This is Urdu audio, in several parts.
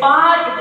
5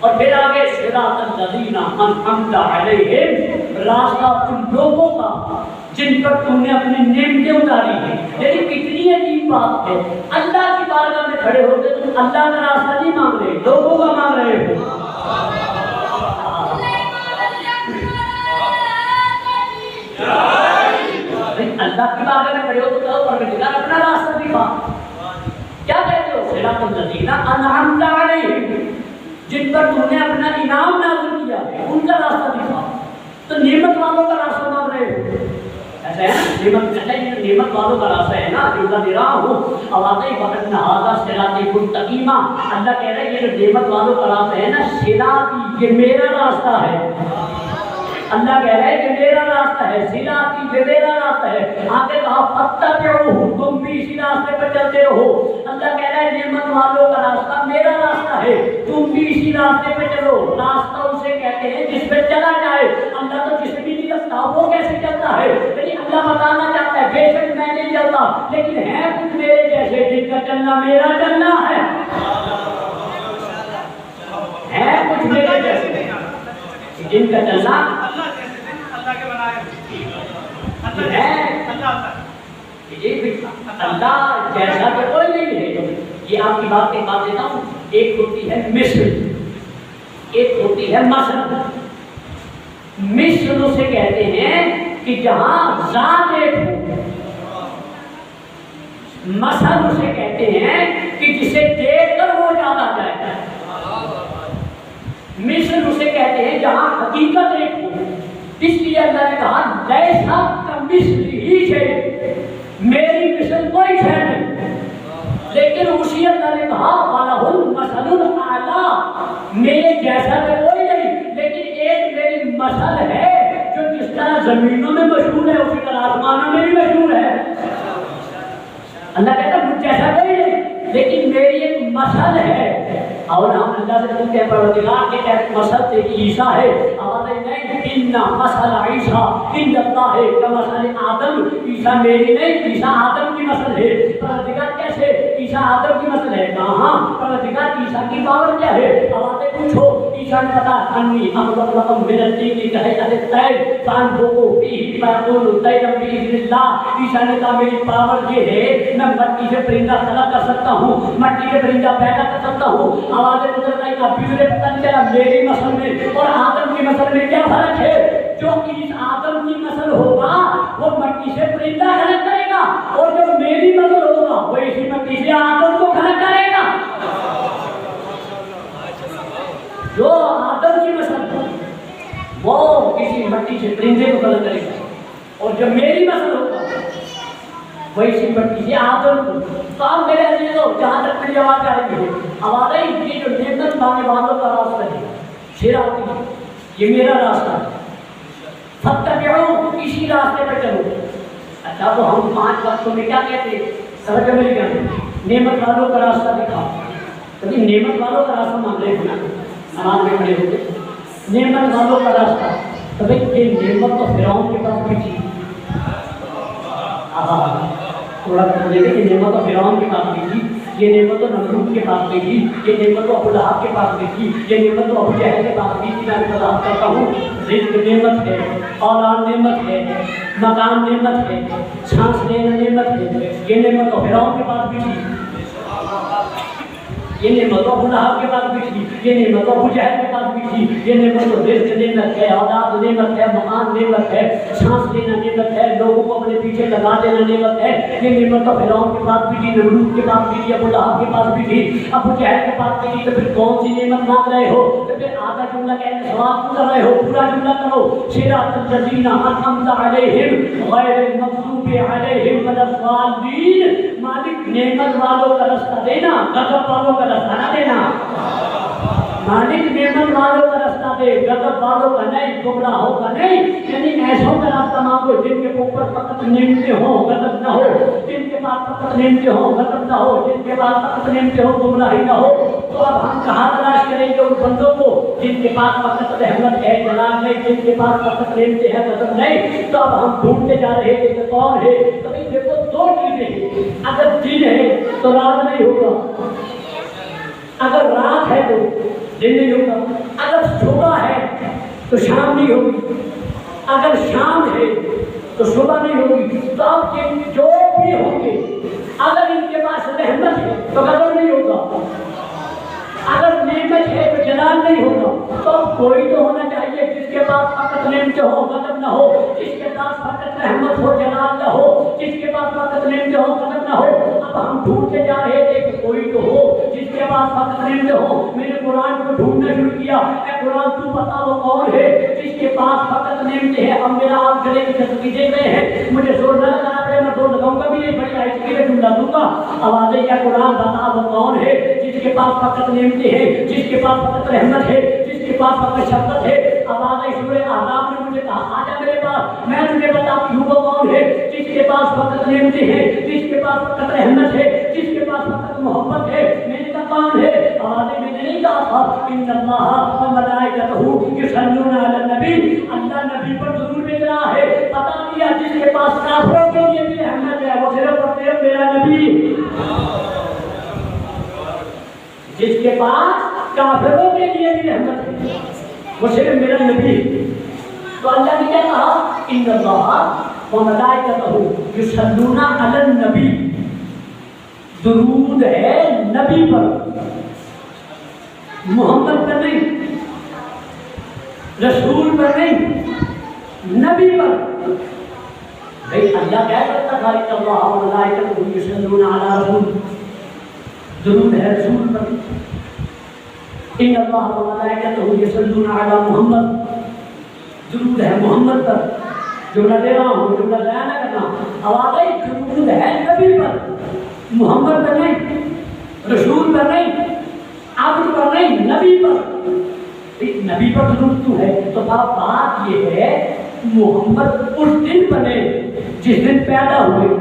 اور پھر آگے صراط الذین انعمت علیہم، راستہ ان لوگوں کا جن پر تم نے اپنی نعمتیں اتاری ہیں۔ یعنی کتنی عجیب بات ہے، اللہ کی بارگاہ میں کھڑے ہو کے تم اللہ کا راستہ نہیں مانگ رہے، لوگوں کا مانگ رہے ہو۔ اللہ کی بارگاہ میں کھڑے ہو تو کہو پروردگار اپنا راستہ دکھا۔ کیا کہتے ہو؟ صراط الذین انعمت علیہم، جن پر تم نے اپنا انعام نازل کیا ہے ان کا راستہ دکھا۔ تو نعمت والوں کا راستہ مانگ رہے ہو، ایسا ہے نا؟ نعمت والوں کا راستہ ہے نا جو میں دے رہا ہوں۔ واقعی وقت ھذا صراط مستقیم، اللہ کہہ رہے ہیں یہ جو نعمت والوں کا راستہ ہے نا، صراط یہ میرا راستہ ہے۔ اللہ کہہ رہے ہیں کہ میرا راستہ ہے، صراط یہ میرا راستہ ہے۔ آگے کہا فاتبعوہ، تم بھی اسی راستے پر چلتے رہو۔ اللہ کہہ رہا ہے نعمت والوں کا راستہ میرا راستہ ہے، تم بھی اسی راستے پہ چلو۔ راستہ اسے کہتے ہیں جس پہ چلا جائے۔ اللہ تو جسے بھی نہیں رکھتا وہ کیسے چلتا ہے؟ لیکن اللہ بتانا چاہتا ہے بے شک میں نہیں چلتا، لیکن ہے کچھ میرے جیسے جن کا چلنا میرا چلنا ہے کچھ میرے جیسے جن کا چلنا اللہ جیسا تو کوئی نہیں ہے۔ یہ آپ کی بات ایک بات دیتا ہوں، ایک ہوتی ہے مثل، ایک ہوتی ہے مثل۔ مثل اسے کہتے ہیں کہ جہاں ذات ایک ہو، مثل اسے کہتے ہیں کہ جسے دیکھ کر وہ یاد آ جائے۔ مثل اسے کہتے ہیں جہاں حقیقت ایک ہو۔ اس لیے اللہ نے کہا لیسا کمثلہ شیء، میری مثل کوئی شے نہیں۔ لیکن اسی اللہ نے کہا وَلَهُ الْمَثَلُ الْأَعْلَىٰ، میرے جیسا تو کوئی نہیں، لیکن ایک میری مثل ہے جو جس طرح زمینوں میں مشہور ہے اسی طرح آسمانوں میں بھی مشہور ہے۔ اللہ کہتا ہے مجھ جیسا کوئی نہیں، لیکن میری ایک مثل ہے۔ اور ہم اللہ سے پوچھتے ہیں پروردگار کے تحت مثل تیری عیسیٰ ہے، آواز نہیں ان مثل عیسیٰ عند اللہ کمثل آدم، عیسیٰ میری نہیں، عیسیٰ آدم کی مثل ہے۔ پروردگار کیسے؟ عیسیٰ آدم کی مثل ہے، کہاں؟ پروردگار عیسیٰ کی پاور کیا ہے؟ آواز پوچھو۔ عیسیٰ نے بتا انی اخلق لکم من الطین کہیئۃ الطیر فانفخوا فیہ فیکون طیرا باذن اللہ۔ عیسیٰ نے کہا میری پاور یہ ہے میں مٹی سے پرندہ خلق کر سکتا ہوں، مٹی سے پرندہ پیدا کر سکتا ہوں۔ آوازیں گزر رہی کا بجرے پتہ نہیں چلا میری مثل میں اور آدم کی مثل میں کیا فرق ہے؟ جو اس آدم کی مثل ہوگا وہ مٹی سے پرندہ خلق کرے گا، اور جو میری مثل ہوگا وہ اسی مٹی سے آدم کو خلق کرے گا۔ جو آدم کی مثل وہ کسی مٹی سے پرندے کو خلق کرے گا، اور جو میری مثل ہوگا وہ اسی مٹی سے آدم کو۔ تو اب میرے عزیزوں جہاں تک میری آواز آ رہی ہے، آواز آئی یہ جو نعمت مانگنے والوں کا راستہ ہے صراط، یہ میرا راستہ ہے، فاتبعوہ، اسی راستے پر چلو۔ اچھا تو ہم 5 وقتوں میں کیا کہتے ہیں؟ توجہ میری کہتے ہیں نعمت والوں کا راستہ دکھا۔ کبھی نعمت والوں کا راستہ مانگ رہے ہونا، نماز میں کھڑے ہوتے نعمت والوں کا راستہ، تو بھائی یہ نعمت تو فرعون کے پاس بھی تھی۔ تھوڑا دیکھیں یہ نعمت تو فرعون کے پاس بھی تھی، یہ نعمت تو نمرود کے پاس بھی تھی، یہ نعمت تو ابو لہب کے پاس بھی تھی، یہ نعمت تو ابو جہل کے پاس بھی تھی۔ میں وضاحت کرتا ہوں، رزق نعمت ہے، اولاد نعمت ہے، مکان نعمت ہے، سانس لینا نعمت ہے، یہ نعمت تو فرعون کے پاس بھی تھی، یہ نعمت تو ابو لہب کے پاس بھی تھی، یہ نعمت تو ابو جہل کے پاس بھی تھی، یہ نعمت تو رزق نعمت ہے، اولاد نعمت ہے، مکان نعمت ہے، سانس لینا نعمت ہے، لوگوں کو اپنے پیچھے لگا دینا نعمت ہے۔ یہ نعمت تو فرعون کے پاس بھی تھی، نمرود کے پاس بھی تھی، ابو لہب کے پاس بھی تھی، ابو جہل کے پاس بھی تھی۔ تو پھر کون سی نعمت مانگ رہے ہو؟ تو پھر آدھا جملہ کہنے سوال کیوں کر رہے ہو؟ پورا جملہ کرو، صراط الذین انعمت علیہم غیر المغضوب علیہم ولا الضالین۔ مالک نعمت والوں کا راستہ دینا، غضب والوں کا راستہ نہ دینا۔ مالک نعمت والوں کا راستہ دے، غضب والوں کا نہیں، گمراہوں کا نہیں۔ یعنی ایسوں کا راستہ مانگو جن کے اوپر فقط نعمتیں ہوں، غضب نہ ہو، جن کے پاس فقط نعمتیں ہوں، غضب نہ ہو، جن کے پاس فقط نعمتیں ہوں، گمراہی نہ ہو۔ تو اب ہم کہاں تلاش کریں گے ان بندوں کو جن کے پاس فقط رحمت ہے، جلال ہے، جن کے پاس فقط نعمتیں ہیں، غضب نہیں؟ تو اب ہم ڈھونڈتے جا رہے ہیں کہ کون ہے؟ تو بھائی دیکھو 2 چیزیں ہیں، اگر دن ہے تو رات نہیں ہوگا، اگر رات ہے تو دن نہیں ہوگا. اگر صبح ہے تو شام نہیں ہوگی, اگر شام ہے تو صبح نہیں ہوگی. تو اب یہ جو بھی ہوں گے اگر ان کے پاس رحمت ہے تو غضب نہیں ہوگا, اگر نعمت ہے تو جلال نہیں ہوگا. تو کوئی تو ہونا چاہیے جس کے پاس فقط نعمت ہو غضب نہ ہو, جس کے پاس فقط رحمت ہو جلال نہ ہو, جس کے پاس فقط نعمت ہو غضب نہ ہو. اب ہم ڈھونڈتے جا رہے تھے کہ کوئی تو ہو جس کے پاس فقط نعمت ہو. میں نے قرآن کو ڈھونڈنا شروع کیا, اے قرآن تو بتا وہ کون ہے جس کے پاس فقط نعمت ہے. اب میرا آپ گلے کی تصویر دیکھ رہے ہیں, مجھے زور نہ لگانا پڑے, میں زور لگاؤں گا بھی نہیں, بڑی آیت کی میں جملہ دوں گا. آوازیں کیا قرآن بتا وہ کون ہے جس کے پاس فقط نعمت ہے, جس کے پاس فقط رحمت ہے, جس کے پاس فقط شفقت ہے. آوازیں سورہ احزاب نے مجھے کہا آجا میرے پاس, میں تجھے بتاتی ہوں وہ کون ہے جس کے پاس فقط نعمتیں ہیں, جس کے پاس فقط رحمت ہے, جس کے پاس فقط محبت ہے. میں نے کہا کون ہے؟ آوازیں میں نے نہیں کہا تھا ان اللہ و ملائکتہ یصلون علی النبی, اللہ نبی پر درود بھیج رہا ہے. بتا دیا جس کے پاس کافروں کے لیے بھی رحمت ہے وہ صرف اور صرف میرا نبی. جس کے پاس کافروں کے لیے بھی رحمت ہے وہ صرف میرا نبی. تو اللہ نے کیا کہا ان اللہ و ملائکتہ یصلون علی النبی, درود ہے نبی پر, محمد پر نہیں, رسول پر نہیں, نبی پر. بھائی اللہ کیا کرتا تھا ان اللہ و ملائکتہ یصلون علی رسول, درود ہے رسول پر. ان اللہ و ملائکتہ یصلون علی محمد, درود ہے محمد پر. جملہ دے رہا ہوں, جملہ ضائع نہ کرنا. آوازیں درود ہے نبی پر, محمد پر نہیں, رسول پر نہیں, عبد پر نہیں, نبی پر. نبی پر درود تو ہے تو بات یہ ہے محمد اس دن بنے جس دن پیدا ہوئے.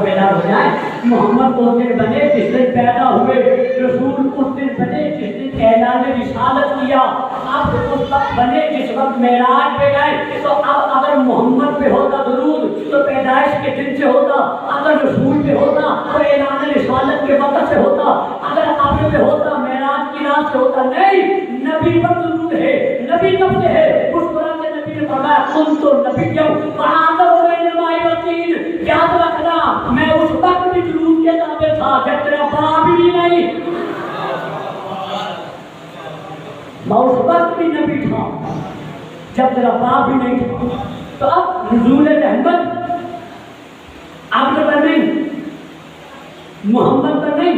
پیدا ہو جائے محمد اس دن بنے جس دن پیدا ہوئے, رسول اس دن بنے جس دن اعلان رسالت کیا, اب اس وقت بنے جس وقت معراج پہ گئے. تو اب اگر محمد پہ ہوتا درود تو پیدائش کے دن سے ہوتا, اگر رسول پہ ہوتا تو اعلان رسالت کے وقت سے ہوتا, اگر عبد پہ ہوتا معراج کی رات سے ہوتا. نہیں, نبی پر درود ہے. نبی کب سے ہے؟ اس قرآن کے نبی نے فرمایا کنت نبیا وآدم بین الماء والطین. یاد رکھنا میں اس وقت بھی درود کے تابع تھا جب تیرا باپ بھی نہیں, میں اس وقت بھی نبی تھا جب تیرا باپ بھی نہیں تھا. تو اب نزول رحمت عبد پر نہیں, محمد پر نہیں,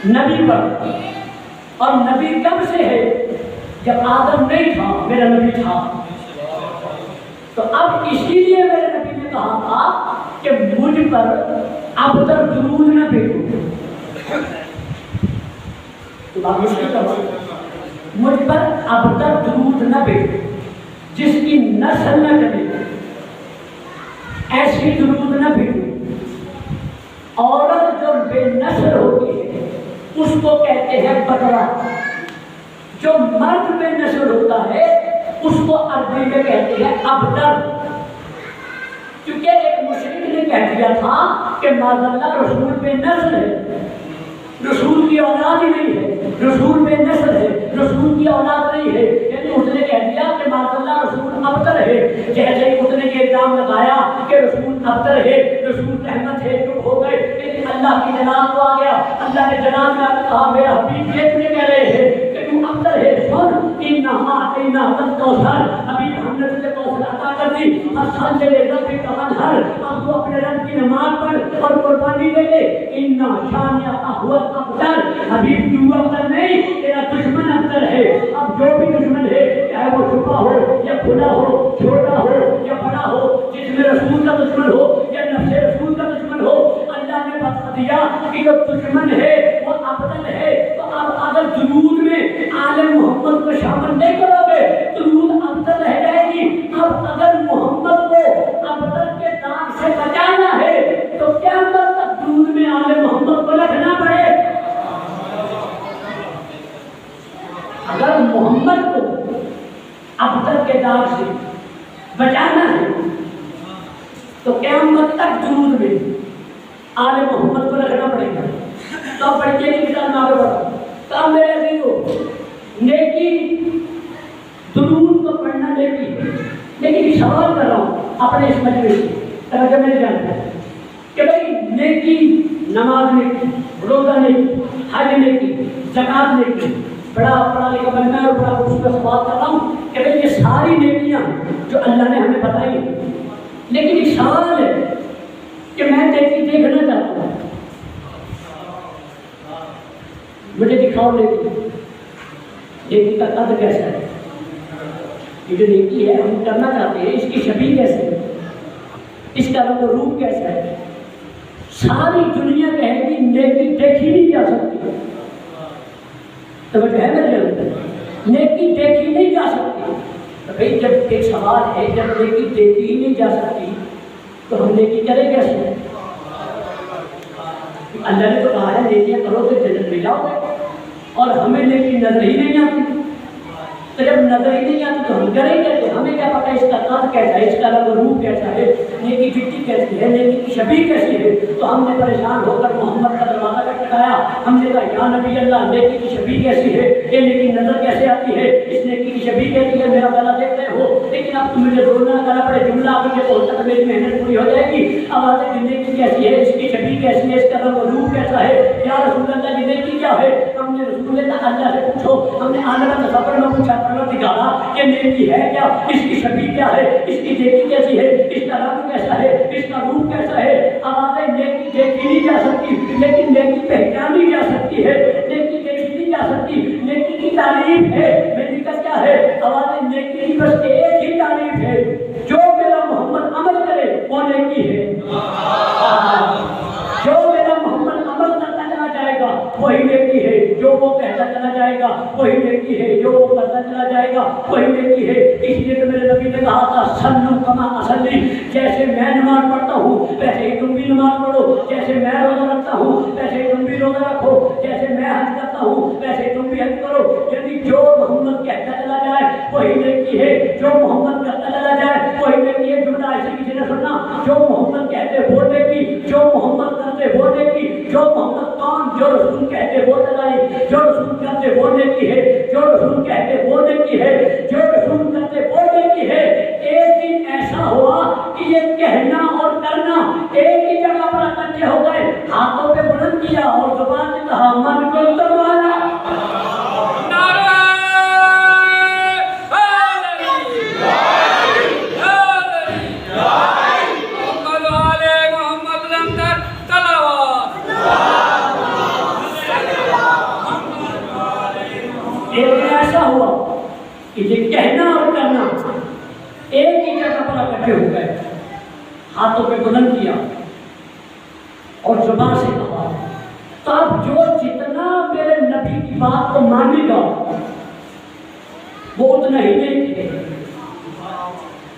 نبی پر. اور نبی کب سے ہے؟ جب آدم نہیں تھا میرا نبی تھا. تو اب اسی لیے میرے نبی نے کہا تھا کہ مجھ پر اب تک درود نہ بھیجو. مجھ پر اب تک درود نہ بھیجو, جس کی نسل نہ چلے ایسی درود نہ بھیجو. عورت جو بے نسل ہوتی ہے اس کو کہتے ہیں بکرا, جو مرد بے نسل ہوتا ہے اس کو عربی میں کہتے ہیں ابتر. کیونکہ ایک مشرک نے کہہ دیا تھا کہ معاذ اللہ رسول بے نسل ہے, رسول کی اولاد ہی نہیں ہے, رسول بے نسل ہے, رسول کی اولاد نہیں ہے. یعنی اس نے کہہ دیا کہ معاذ اللہ رسول ابتر ہے. جیسے اس نے یہ الزام لگایا کہ رسول ابتر ہے, رسول رحمت ہے, چپ ہو گئے. لیکن اللہ کی جناب کو آ گیا, اللہ نے جناب میں کہا میرا حبیب یہ تجھے کہہ رہے ہیں کہ تو ابتر ہے. سن انہا اعطیناک الکوثر, ابھی ہم نے تجھے کوثر عطا کر دی. فصل لربک وانحر, اب تو اپنے رب کی نماز پڑھ اور قربانی دے دے. انا شانئک هو الابتر, حبیب تو ابتر نہیں, تیرا دشمن ابتر ہے. اب جو بھی دشمن ہے چاہے وہ چھپا ہو یا کھلا ہو, چھوٹا ہو یا بڑا ہو, جس میں رسول کا دشمن ہو یا نفس رسول کا دشمن ہو, اللہ نے بتا دیا کہ جو دشمن ہے وہ ابتر ہے. تو اب اگر درود میں آل محمد کو شامل نہیں کرو گے درود ابتر رہ جائے گی. اب اگر محمد کو ابتر کے داغ سے بچانا ہے تو کیا تک درود میں آل محمد کو رکھنا پڑے. اگر محمد کو ابتر کے داغ سے بچانا ہے تو قیامت تک درود میں آل محمد کو رکھنا پڑے گا. تو اب پڑھیے کہ مثال میں آگے بڑھا. تو کہا میرے عزیزو نیکی درود کو پڑھنا نیکی ہے، لیکن سوال کر رہا ہوں اپنے اس مجلس سے توجہ میرے جانتا ہے کہ بھائی نیکی نماز نیکی، روزہ نیکی، حج نیکی، زکوٰۃ نیکی، بڑا پڑھا لکھا بننا ہے اور بڑا خوشگوار سوال کر رہا ہوں کہ بھائی یہ ساری نیکیاں جو اللہ نے ہمیں بتائی ہیں، لیکن ایک سوال ہے کہ میں نیکی دیکھنا چاہتا ہوں، مجھے دکھاؤ نیکی کا قد کیسا ہے، یہ جو نیکی ہے ہم کرنا چاہتے ہیں اس کی شبیہ کیسے ہے، اس کا رنگ و روپ کیسا ہے۔ ساری دنیا کہے گی نیکی دیکھی نہیں جا سکتی، توجہ ہے میرے جانب، نیکی دیکھی نہیں جا سکتی۔ تو بھائی جب ایک سوال ہے جب نیکی دیکھی ہی نہیں جا سکتی تو ہم نیکی کریں کیسے؟ اللہ نے تو کہا ہے نیکیاں کرو تو جنت میں جاؤ گے، اور ہمیں نیکی نظر ہی نہیں آتی، تو جب نظر ہی نہیں آتی تو ہم کریں کیسے؟ ہمیں کیا پتہ اس کا قد کیسا ہے، اس کا رنگ و روپ کیسا ہے، نیکی ڈٹی کیسی ہے، نیکی کی شبیہ کیسی ہے۔ تو ہم نے پریشان ہو کر محمد کا دروازہ کا ٹکایا، ہم نے کہا یا نبی اللہ نیکی کی شبیہ کیسی ہے، یہ نیکی نظر کیسے آتی ہے، اس نیکی کی شبیہ کیسی ہے، میرا گلا دیکھ رہے ہو، لیکن اب تو مجھے رونا کرنا پڑے، جملہ مجھے پہنچا تو میری محنت پوری ہو جائے گی۔ اب آتے کہ نیکی کیسی ہے، اس کی شبیہ کیسی ہے، اس کا رنگ و روپ کیسا ہے، یا رسول اللہ یہ نیکی کیا ہے؟ ہم نے رسول اللہ سے پوچھو، ہم نے عالم تصور میں پوچھا، دکھانا کہ نیکی ہے کیا، اس کی شبیہ کیا ہے، اس کی نیکی کیسی ہے، اس کا رنگ کیسا ہے، اس کا روپ کیسا ہے۔ آوازیں نیکی دیکھی نہیں جا سکتی لیکن نیکی پہچانی جا سکتی ہے، نیکی دیکھی نہیں جا سکتی، نیکی کی تعریف ہے، نیکی کا کیا ہے، آوازیں نیکی کی بس ایک ہی تعریف ہے، جو میرا محمد عمل کرے وہ نیکی ہے، جو میرا محمد عمل کرتا چلا جائے گا وہی نیکی ہے، جو وہ کہتا چلا جائے گا وہی نیکی ہے، جو وہ کرتا چلا جائے گا وہی نیکی ہے۔ اس لیے تو میرے نبی نے کہا تھا سلو کما اصلی، جیسے میں نماز پڑھتا ہوں ویسے ہی تم بھی نماز پڑھو، جیسے میں روزہ رکھتا ہوں ویسے ہی تم بھی روزہ رکھو، جیسے میں حج کرتا ہوں ویسے ہی تم بھی حج کرو۔ یعنی جو محمد کہتا چلا جائے وہی نیکی ہے، جو محمد کرتا چلا جائے وہی نیکی ہے۔ جملہ ایسے کسی نے سننا، جو محمد کہتے وہ نیکی، جو محمد کرتے وہ نیکی، جو محمد کون، جو رسول کہتے وہ چلائی، جو رسول کرتے وہ نیکی ہے، جو رسول کہتے وہ نیکی ہے، جو رسول کرتے وہ نیکی ہے۔ ایک دن ایسا ہوا کہ یہ کہنا اور کرنا ایک ہی جگہ پر اکٹھے ہو گئے، ہاتھوں پہ بلند کیا اور زبان سے کہا من کو تمہارا ہوا کہ یہ کہنا اور کرنا ایک ہی جگہ پر اکٹھے ہو گئے، ہاتھوں پہ بلند کیا اور زبان سے کہا۔ تو اب جو جتنا میرے نبی کی بات کو مانے گا وہ اتنا ہی نہیں ہے،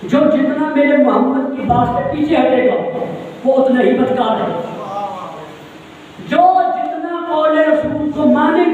جو جتنا میرے محمد کی بات سے پیچھے ہٹے گا وہ اتنا ہی بدکار ہے، جو جتنا قول رسول کو مانے گا